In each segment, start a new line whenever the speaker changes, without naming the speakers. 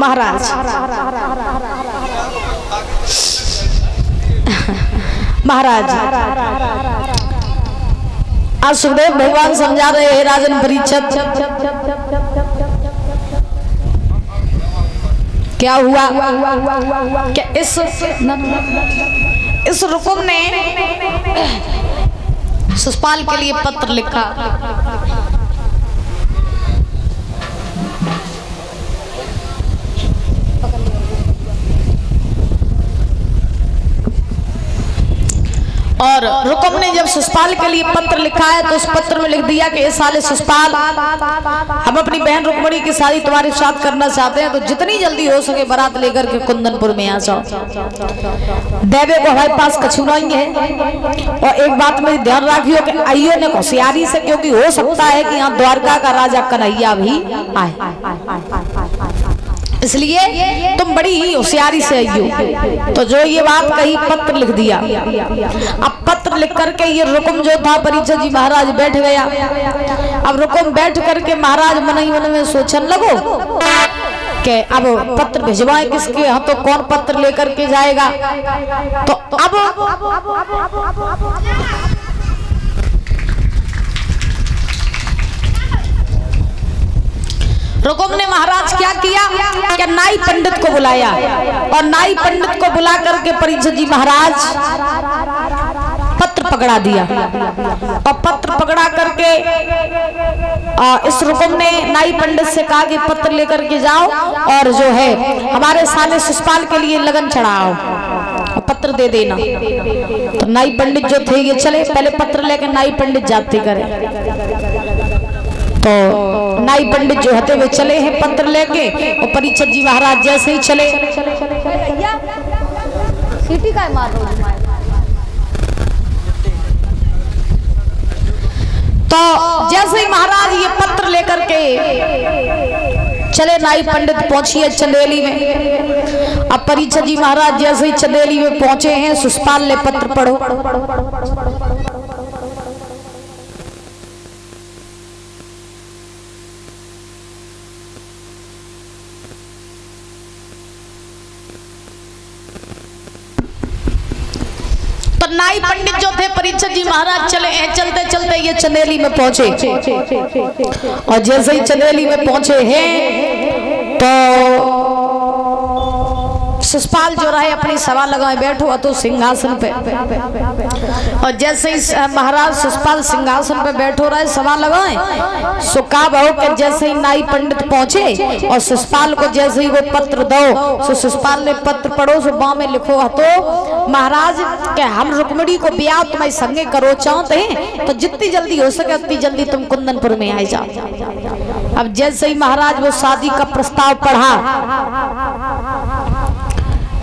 महाराज महाराज आज सुखदेव भगवान समझा रहे हैं राजन परीक्षित क्या हुआ क्या इस रुकुम ने शिशुपाल के लिए पत्र लिखा। और रुकुम ने जब शिशुपाल के लिए पत्र लिखा है तो उस पत्र में लिख दिया कि इस साल शिशुपाल हम अपनी बहन रुक्मिणी की शादी तुम्हारे साथ करना चाहते हैं, तो जितनी जल्दी हो सके बारात लेकर के कुंदनपुर में आ जाओ। देवे को हमारे पास कछु नहीं है। और एक बात में ध्यान रखियो कि आइयो ने होशियारी से, क्योंकि हो सकता है कि यहाँ द्वारका का राजा कन्हैया भी आए, इसलिए तुम बड़ी ही होशियारी से आइयो। तो जो ये बात कही पत्र लिख दिया। अब पत्र लिख करके ये रुकुम जो था परीक्षित जी महाराज बैठ गया। अब रुकुम बैठ करके महाराज मन ही मन में सोचने लगो कि अब पत्र भिजवाएं किसके हाथों, कौन पत्र लेकर के जाएगा। तो अब रुकुम ने महाराज क्या किया कि नाई पंडित को बुलाया और नाई पंडित को बुला करके परीक्षित जी महाराज पत्र पकड़ा दिया। और पत्र पकड़ा करके इस रुकुम ने नाई पंडित से कहा कि पत्र लेकर के जाओ और जो है हमारे साले शिशुपाल के लिए लगन चढ़ाओ और पत्र दे देना। तो नाई पंडित जो थे ये चले, पहले पत्र लेकर नाई पंडित जाते करे। तो नाई पंडित जो हते वे चले हैं पत्र लेके, और परीक्षित जी महाराज जैसे ही चले सीटी का मार तो जैसे ही महाराज ये पत्र लेकर के चले, नाई पंडित पहुंचिए चंदेली में। अब परीक्षित जी महाराज जैसे ही चंदेली में पहुंचे हैं, शिशुपाल ने पत्र पढ़ो। नाई पंडित जो थे परीक्षित जी महाराज चले हैं, चलते चलते ये चंदेली में पहुंचे। और जैसे ही चंदेली में पहुंचे हैं तो शिशुपाल जो रहे अपनी सभा लगाए बैठो तो सिंहासन पे। और जैसे ही महाराज शिशुपाल सिंहासन पे बैठो रहे सभा लगाए, सो का बहु के जैसे ही नाई पंडित पहुंचे और शिशुपाल को जैसे ही वो पत्र दो, सो शिशुपाल ने पत्र पढ़ो, सो बाँ में लिखो तो महाराज के हम रुक्मिणी को ब्याह तुम्हें संगे करो चाहते हैं, तो जितनी जल्दी हो सके उतनी जल्दी तुम कुंदनपुर में आ जाओ। अब जैसे ही महाराज वो शादी का प्रस्ताव पढ़ा,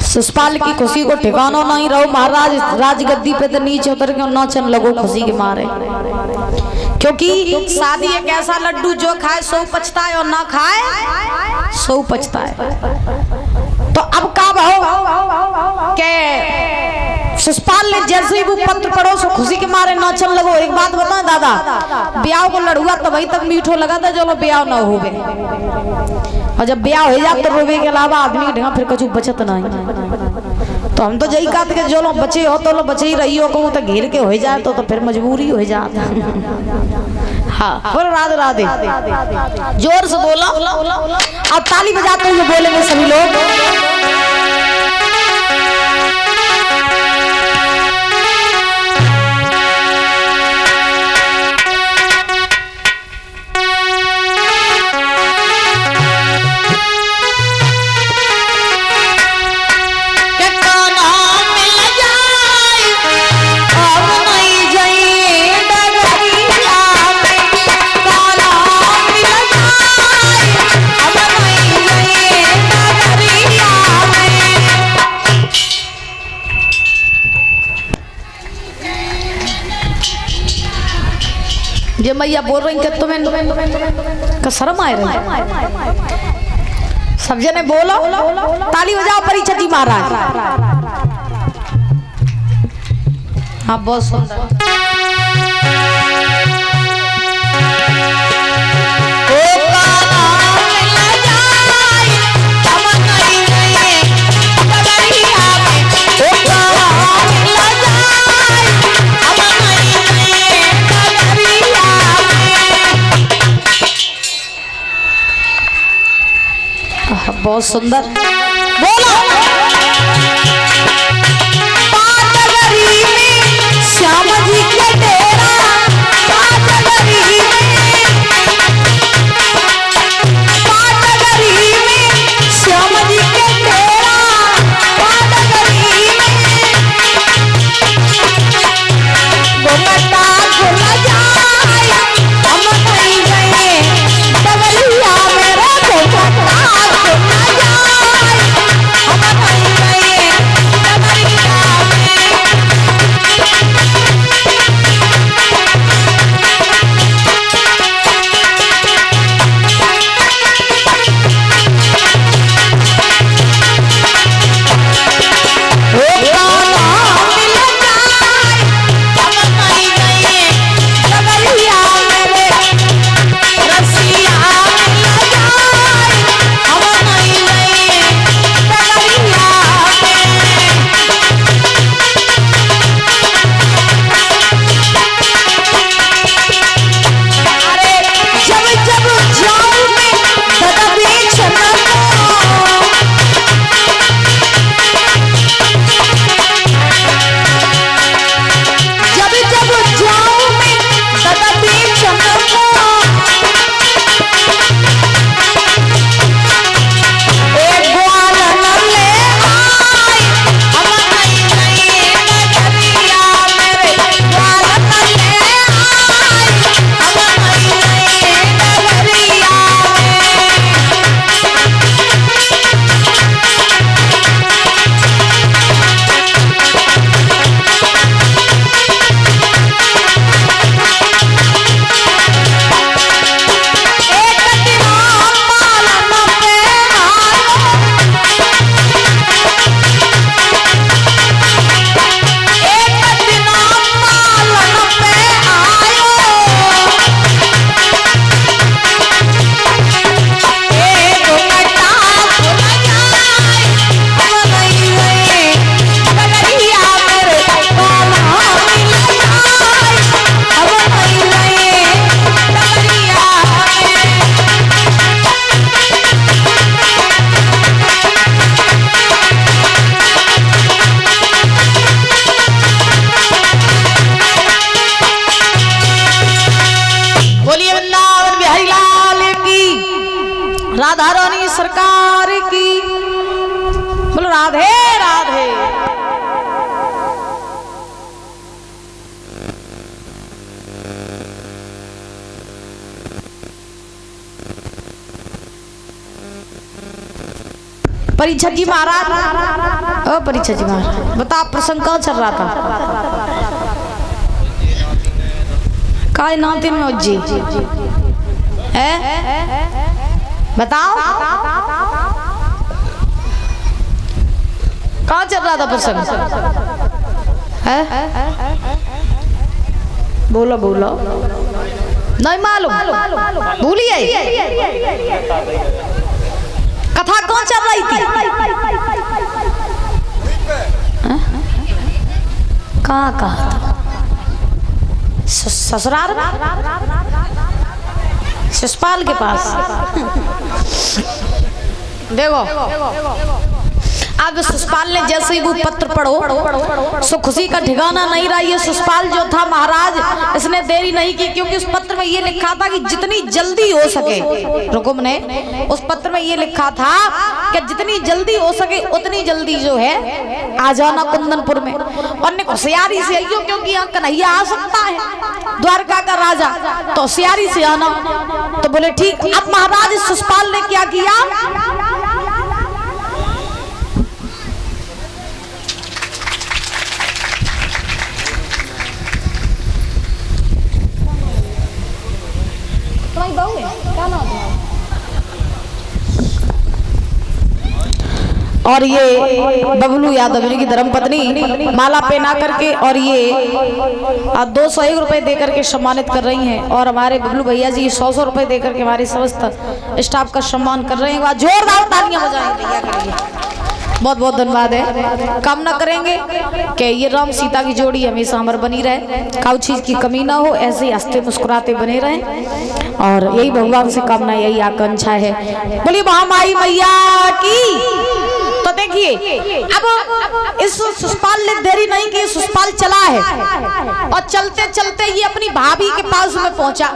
शिशुपाल की खुशी को ठिकाना नहीं रहो। महाराज राजगद्दी पे तो नीचे उतर के नाचन लगो खुशी के मारे, क्योंकि शादी एक ऐसा लड्डू जो खाए सो पछताए और ना खाए सो पछताए। तो अब का भाव के शिशुपाल ने जैसे ही वो पत्र पढ़ो सो खुशी के मारे नाचन लगो। एक बात बताएं दादा, ब्याह को लड़ुआ तो वही तक मीठो लगा था चलो ब्याह ना हो गए, और जब ब्याह हो जाए तो रोवे के अलावा आदमी ढंगा फिर कुछ बचत नहीं। तो हम तो यही कहते कि जो लोग बचे हो तो लोग बचे ही रही हो, कहूँ तो घेर के हो जाए तो फिर मजबूरी हो जाता। हाँ बोलो राधे राधे, जोर से बोलो। अब ताली बजाते हुए बोलेंगे सभी लोग। ये मैया बोल रही कि तुम्हें शर्म आए रही। सब जने बोलो, ताली बजाओ परीक्षित जी महाराज। हाँ बहुत सुंदर। ओ बहुत सुंदर बोलो। पाटगरी में श्याम जी के डेरा, पाटगरी में श्याम जी के डेरा, पाटगरी में घुमता घुम जाए हम नहीं गए डगरिया मेरा, घुमता राधा रानी सरकार की, बोलो राधे राधे। परीक्षा जी महाराज, ओ परीक्षा जी महाराज बता प्रसंग कहाँ चल रहा था? काय नाते में उज्जी है बताओ, कहाँ चल रहा था प्रसंग? बोलो बोलो, नहीं मालूम, भूलिए कथा कौन चल रही थी? कहाँ कहाँ? ससुराल शिषपाल के पास। देखो अब शिषपाल ने जैसे ही वो पत्र पढ़ो सो खुशी का ठिकाना नहीं रहा। ये शिषपाल जो था महाराज, इसने देरी नहीं की, क्योंकि उस पत्र में ये लिखा था कि जितनी जल्दी हो सके, रुकुम ने उस पत्र में ये लिखा था कि जितनी जल्दी हो सके उतनी जल्दी जो है आ जाना कुंदनपुर में। और ने होशियारी से आइयो, क्योंकि यहाँ कन्हैया आ सकता है, द्वारका का राजा, तो होशियारी से आना। तो बोले ठीक। अब महाराज शिषपाल ने क्या किया, और ये बबलू यादव की धर्मपत्नी माला पहना करके और ये 201 रुपए दे करके सम्मानित कर रही हैं। और हमारे बबलू भैया जी 100 रुपए दे करके हमारे समस्त स्टाफ का सम्मान कर रहे हैं। जोरदार तालियां बजाएं भैया के लिए। बहुत बहुत धन्यवाद है। कामना करेंगे कि ये राम सीता की जोड़ी हमेशा हमारे बनी रहे, काउ चीज की कमी ना हो, ऐसे ही हंसते मुस्कुराते बने रहे और यही भगवान से कामना, यही आकांक्षा है। बोलिए महामाई मैया की। तो देखिए अब इस सुषपाल ने देरी नहीं की, सुषपाल चला है और चलते चलते ये अपनी भाभी के पास में पहुंचा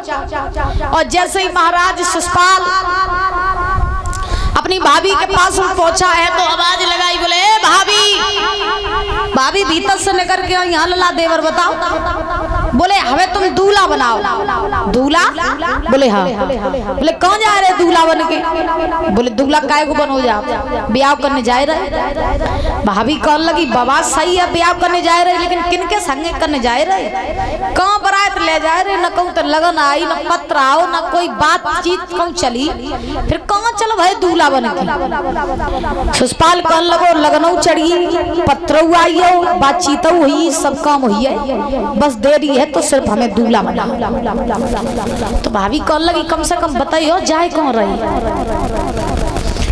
और जैसे ही महाराज सुषपाल अपनी भाभी के पास में पहुंचा है तो आवाज लगाई, बोले भाभी, भाभी भीतर से निकल के यहाँ लला देवर बताओ। बोले हमें तुम दूल्हा बनाओ। दूल्हा? बोले हाँ। बोले कौन जा रहे दूल्हा बन के? बोले दूल्हा काय को बनो जा, ब्याह करने जा रहे। भाभी कहने लगी बाबा सही है ब्याह करने जा रहे, लेकिन किनके संगे करने जा रहे? कहाँ बरात ले जा रहे? न कहूँ तो लगन आई, न पत्र आओ, न कोई बातचीत कहूँ चली, फिर कहाँ चलो भाई दूल्हा बन के? सुषपाल कहने लगो लगनऊ चढ़ी, पत्र आई हो, बातचीत हुई, सब काम हुई है, बस देरी है तो सिर्फ हमें दूल्हा बना। तो भाभी कहने लगी कम से कम बताइयो जाए कौन रही,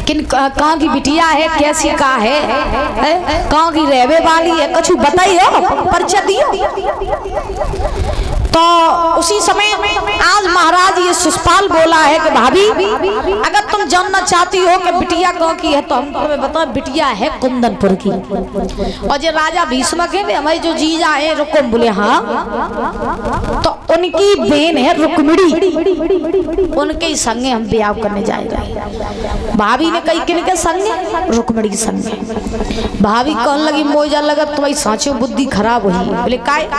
किन कहाँ की बिटिया है, कैसी का है, कहाँ की रहने वाली है, कछु बताइयो, परिचय दियो। तो उसी समय आज महाराज ये सुषपाल बोला है कि भाभी अगर तुम जानना चाहती हो कि बिटिया कहाँ की है तो हम तुम्हें बताओ, बिटिया है कुंदनपुर की। और जो राजा भीष्म के हमारे जो जीजा है रुकुम, बोले हाँ, तो उनकी बहन है रुक्मिणी, उनके संगे हम ब्याह करने जाएंगे। भाभी ने कही किनके संगे? रुक्मिणी संगे। भाभी कहने लगी मोजा लगा तुम्हारी सांचो बुद्धि खराब हुई। बोले काय?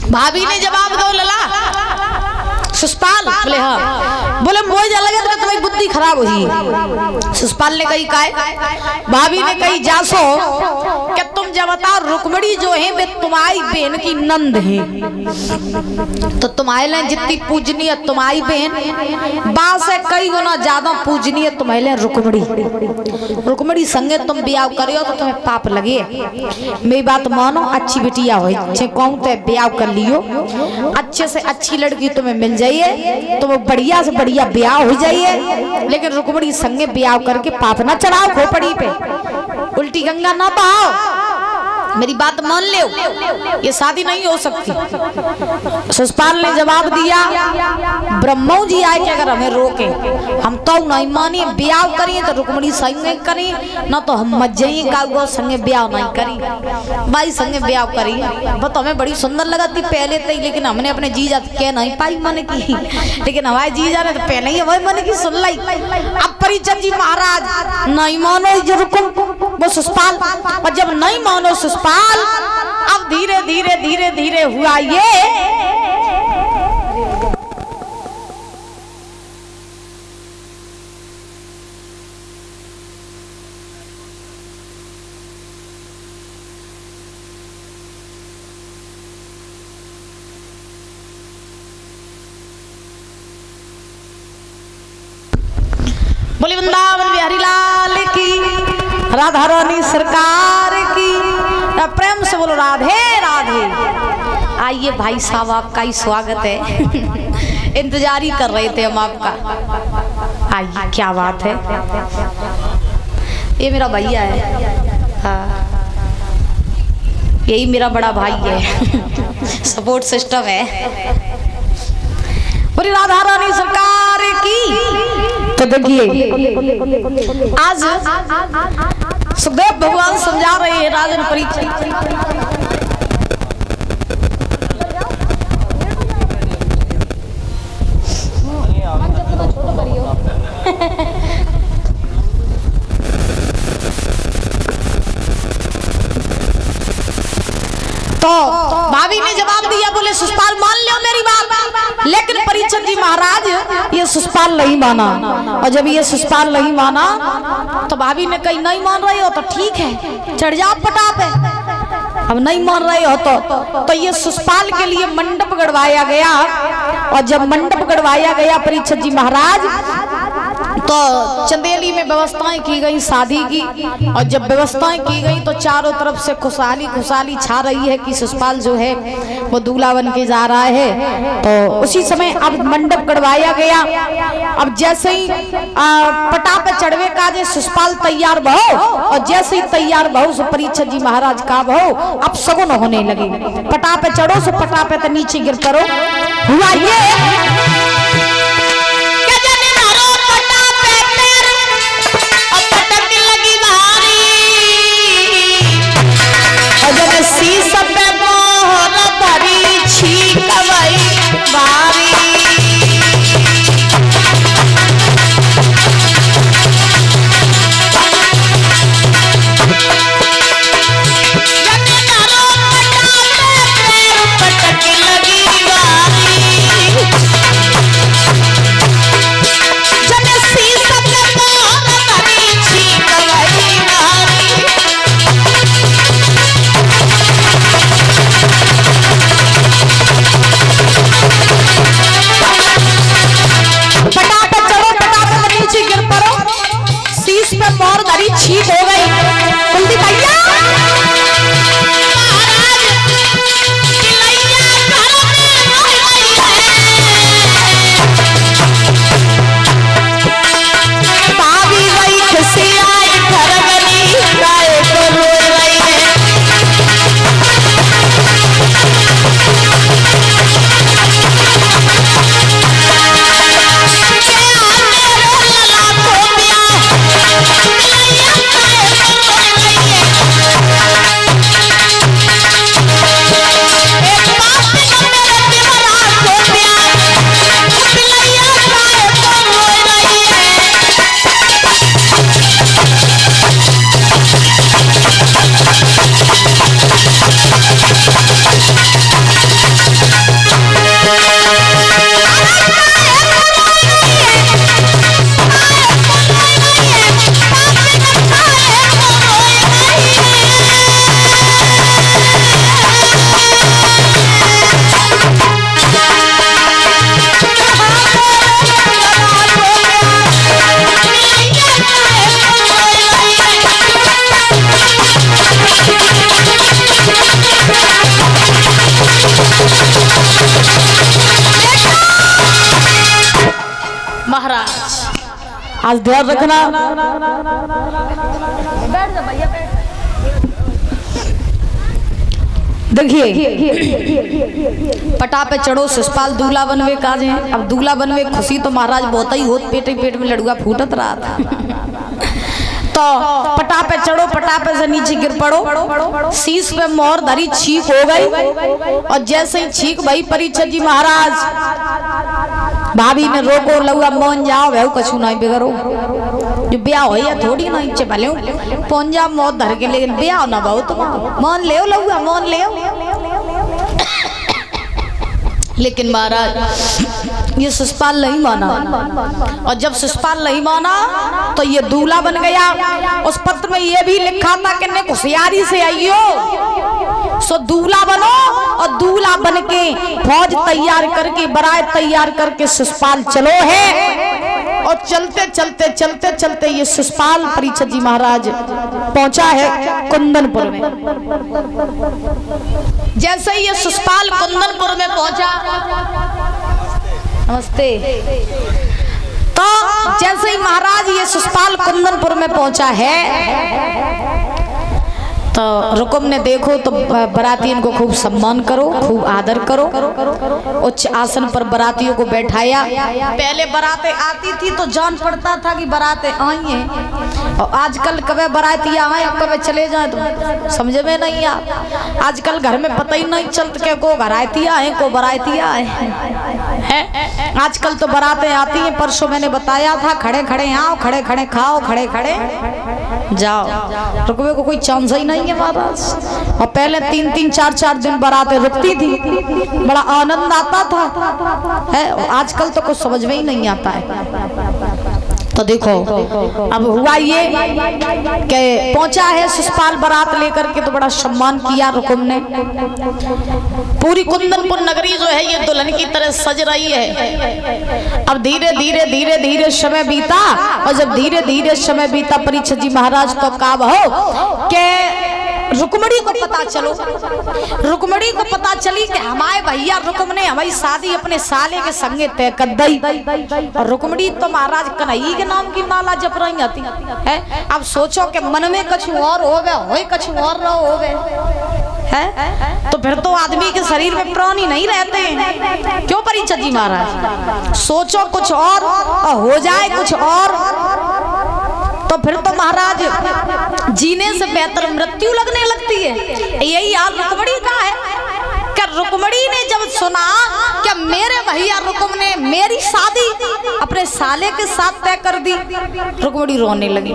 भाभी ने जवाब दो लला सुषपाल? बोले हाँ। बोले मोजा लगे तो तुम्हारी बुद्धि खराब हुई। सुषपाल ने कही काय? भाभी ने कही जासो कि तुम जब बता रुक्मिणी जो है वे तुम्हारी बहन की नंद है, तो तुम्हारे लिए जितनी पूजनीय तुम्हारी बहन बात से कई गुना ज्यादा पूजनीय तुम्हारे लिए रुक्मिणी। रुक्मिणी संगे तुम ब्याह करियो तो तुम्हें पाप लगे। मेरी बात मानो, अच्छी बिटिया हो कहूँ तो ब्याह कर लियो, अच्छे से अच्छी लड़की तुम्हें मिल जाइए, तुम बढ़िया से बढ़िया ब्याह हो जाइए, लेकिन रुक्मिणी संगे ब्याह करके पाप ना चढ़ाओ खोपड़ी पे, उल्टी गंगा ना बहाओ। मेरी बात मान लो, ये शादी नहीं हो सकती। सुषपाल ने जवाब दिया ब्रह्मो जी आए कि अगर हमें रोके हम तो नहीं मानिए, ब्याह करिए तो रुक्मिणी संगे करिए, न तो हम मत जाइए गाँव संगे ब्याह नहीं करिए, भाई संगे ब्याह करिए। वो तो हमें बड़ी सुंदर लगा थी पहले तो, लेकिन हमने अपने जीजा कह नहीं पाई मन की, लेकिन हमारे जीजा ने तो पहले ही हमारे मन की सुन लाई। अब परिचय जी महाराज नहीं मानो जो रुकुम वो सुषपाल, और जब नहीं मानो सुषपाल अब धीरे धीरे धीरे धीरे हुआ ये बोली वृंदावन बिहारी लाल की, राधा रानी सरकार की, प्रेम से बोलो राधे राधे। आइए भाई साहब आपका ही स्वागत है, इंतजार ही कर रहे थे हम आपका। आइए, क्या बात है, ये मेरा भैया है, हाँ यही मेरा बड़ा भाई है, सपोर्ट सिस्टम है। बोली राधा रानी सरकार की। तो देखिए आज सुखदेव भगवान समझा रहे हैं राजन परीक्षित, तो भाभी ने जवाब दिया, बोले सुषपाल मान लो मेरी बात, लेकिन परीक्षित जी महाराज ये सुषपाल नहीं माना। और जब ये सुषपाल नहीं माना तो भाभी ने कही नहीं मान रहे हो तो ठीक है चढ़ जाओ पटाप है, अब नहीं मान रहे हो तो ये सुषपाल के लिए मंडप गड़वाया गया। और जब मंडप गड़वाया गया परीक्षित जी महाराज तो चंदेली में व्यवस्थाएं की गई शादी की, और जब व्यवस्थाएं की गई तो चारों तरफ से खुशहाली खुशहाली छा रही है कि ससुराल जो है वो दूल्हा बन के जा रहा है। तो उसी समय अब मंडप गड़वाया गया। अब जैसे ही पटा पे चढ़वे का जे ससुराल तैयार भहो, और जैसे ही तैयार भहो सो परीक्षित जी महाराज का भहो अब सगुन होने लगे। पटा पे चढ़ो सो पटा पे तो नीचे गिर करो। हुआ ये ठीक हो गई। कुलदीप भैया भाभी वही खुशी आई घर गली गाय तो रो रही है। आज ध्यान रखना। देखिए पटा पे चढ़ो ससुराल दूल्हा बनवे काज है। अब दूल्हा बनवे खुशी तो महाराज बहुत ही होत, पेट ही पेट में लड़ुआ फूटत रहा था। तो पटा पे चढ़ो, पटा पे से नीचे गिर पड़ो, शीश पे मोहर धरी छीक हो गई। और जैसे ही छीक भाई परीक्षित जी महाराज भाभी ने रोको लउआ मान जाओ भाई कछु नहीं बिगड़ो, जो ब्याह हो या थोड़ी ना इच्छे भले पहुंच जा मौत धर के, लेकिन ब्याह ना बहु तुम मान ले लउआ मान ले। लेकिन महाराज ये ससुराल नहीं माना, और जब ससुराल नहीं माना तो ये दूल्हा बन गया। उस पत्र में ये भी लिखा था कि ने होशियारी से आइयो सो दूल्हा बनो, और दूल्हा बन के फौज तैयार करके बारात तैयार करके ससुराल चलो है। और चलते चलते चलते चलते ये ससुराल परीक्षित जी महाराज पहुंचा है कुंदनपुर में। जैसे ही ये ससुराल कुंदनपुर में पहुंचा, नमस्ते, तो जैसे ही महाराज ये ससुराल कुंदनपुर में पहुंचा है तो रुकुम ने देखो तो बरातियों को खूब सम्मान करो, खूब आदर करो। उच्च आसन पर बरातियों को बैठाया। पहले बरातें आती थी तो जान पड़ता था कि बरातें आई हैं, और आजकल कभी बरातियां आए और कभी चले जाए तो समझ में नहीं आ। आजकल घर में पता ही नहीं चलता कि को बरातियां हैं को बरातियां हैं। आजकल तो बरातें आती हैं। परसों मैंने बताया था खड़े खड़े आओ, खड़े खड़े खाओ, खड़े खड़े जाओ। रुकवे को कोई चांस ही नहीं है महाराज। और पहले 3-3 4-4 दिन बरातें रुकती थी, बड़ा आनंद आता था है। आजकल तो कुछ समझ में ही नहीं आता है। तो देखो अब हुआ ये कि पहुंचा है शिषपाल बारात लेकर के, तो बड़ा सम्मान किया रुकुम ने। पूरी कुंदनपुर नगरी जो है ये दुल्हन की तरह सज रही है। अब धीरे धीरे धीरे धीरे समय बीता, और जब धीरे धीरे समय बीता परीक्षित जी महाराज तो काब हो के रुक्मणी को पता चलो, रुक्मणी को पता चली कि हमारे भैया रुकुम ने हमारी शादी अपने साले के संगे तय कर दी। और रुक्मणी तो महाराज कन्हैया के नाम की माला जप रही आती है। अब सोचो कि मन में कुछ और हो गए, हो कुछ और हो गए है, तो फिर तो आदमी के शरीर में प्राण ही नहीं रहते हैं। क्यों परीक्षित जी महाराज, सोचो कुछ और हो जाए कुछ और, तो फिर तो महाराज जीने से बेहतर मृत्यु लगने लगती है। यही हाल रुक्मणी का है कि रुक्मणी ने जब सुना कि मेरे भैया रुकुम ने मेरी शादी अपने साले के साथ तय कर दी, रुक्मणी रोने लगी।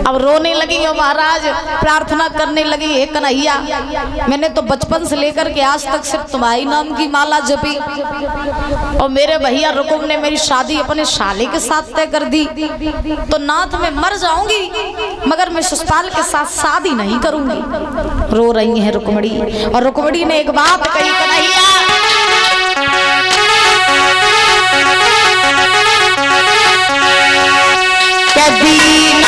अब रोने लगी और महाराज प्रार्थना करने लगी, हे कन्हैया मैंने तो बचपन से लेकर के आज तक सिर्फ तुम्हारी नाम की माला जपी, और मेरे भैया रुकुम ने मेरी शादी अपने साले के साथ तय कर दी, तो नाथ मैं मर जाऊंगी मगर मैं शिषपाल के साथ शादी नहीं करूंगी। रो रही है रुक्मणी। और रुक्मणी ने एक बात कही, कन्हैया कभी न